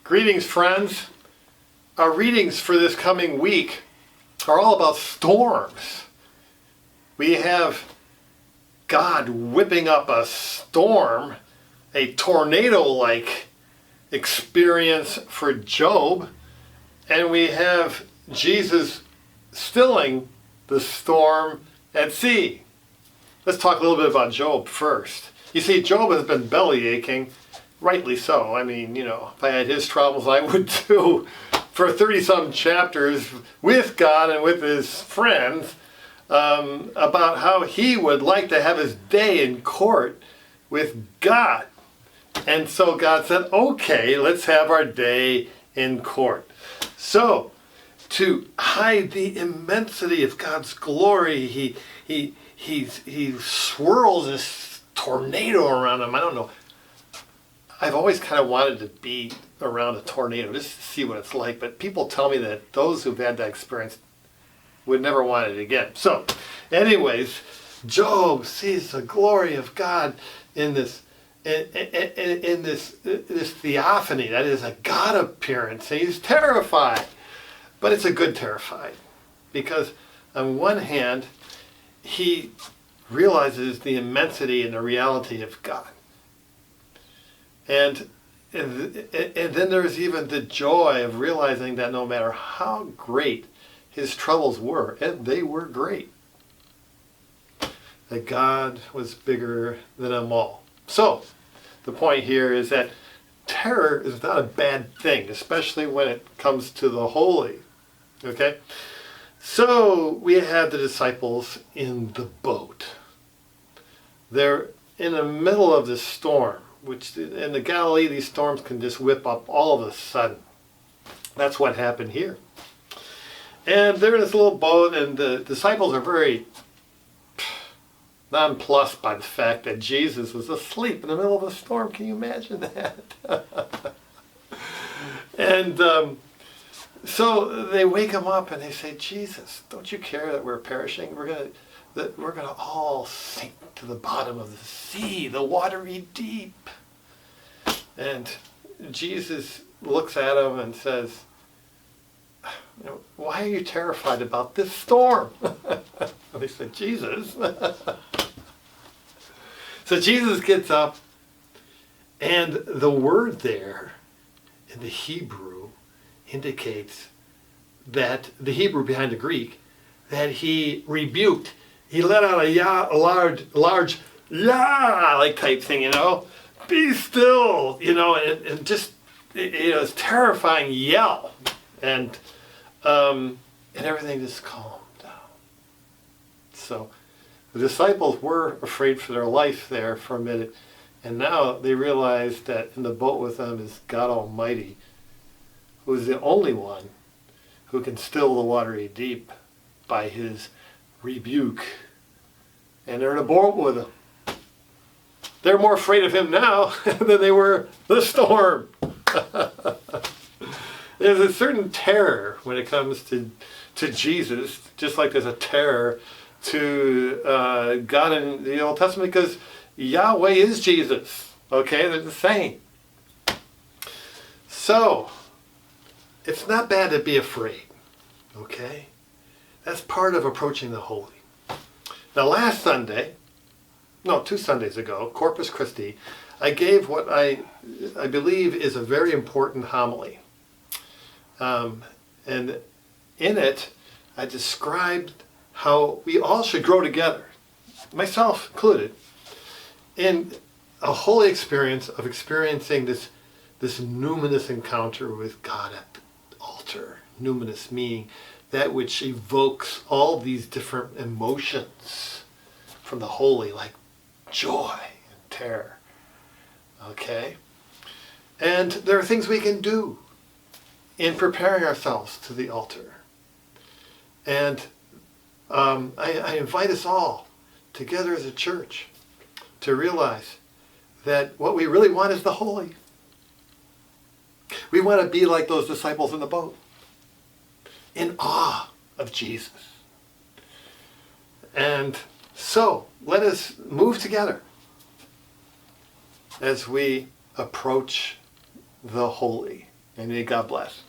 Greetings, friends. Our readings for this coming week are all about storms. We have God whipping up a storm, a tornado-like experience for Job, and we have Jesus stilling the storm at sea. Let's talk a little bit about Job first. You see, Job has been belly aching, rightly so. I mean, if I had his troubles, I would too. For 30-some chapters with God and with his friends about how he would like to have his day in court with God. And so God said, okay, let's have our day in court. So, to hide the immensity of God's glory, he swirls this tornado around him. I don't know. I've always kind of wanted to be around a tornado just to see what it's like, but people tell me that those who've had that experience would never want it again. So, anyways, Job sees the glory of God in this this theophany, that is a God appearance, and he's terrified. But it's a good terrified, because on one hand, he realizes the immensity and the reality of God. And then there's even the joy of realizing that no matter how great his troubles were, and they were great, that God was bigger than them all. So, the point here is that terror is not a bad thing, especially when it comes to the holy. Okay? So, we have the disciples in the boat. They're in the middle of this storm, which in the Galilee, these storms can just whip up all of a sudden. That's what happened here. And they're in this little boat, and the disciples are very nonplussed by the fact that Jesus was asleep in the middle of a storm. Can you imagine that? And so they wake him up and they say, Jesus, don't you care that we're perishing? We're gonna all sink to the bottom of the sea, the watery deep. And Jesus looks at them and says, why are you terrified about this storm? They said, Jesus. So Jesus gets up, and the word there in the Hebrew indicates that, the Hebrew behind the Greek, that he rebuked. He let out a large like type thing, be still, and just, it's terrifying yell, and everything just calmed down. So the disciples were afraid for their life there for a minute, and now they realize that in the boat with them is God Almighty, who is the only one who can still the watery deep by his rebuke. And they're in a boat with him. They're more afraid of him now than they were the storm. There's a certain terror when it comes to Jesus, just like there's a terror to God in the Old Testament, because Yahweh is Jesus. Okay, they're the same. So, it's not bad to be afraid. Okay? That's part of approaching the holy. Now, last Sunday, 2 Sundays ago, Corpus Christi, I gave what I believe is a very important homily. And in it, I described how we all should grow together, myself included, in a holy experience of experiencing this numinous encounter with God at the altar. Numinous meaning that which evokes all these different emotions from the holy, like joy and terror. Okay? And there are things we can do in preparing ourselves to the altar. And I invite us all together as a church to realize that what we really want is the holy. We want to be like those disciples in the boat, in awe of Jesus. And so, let us move together as we approach the holy And may God bless.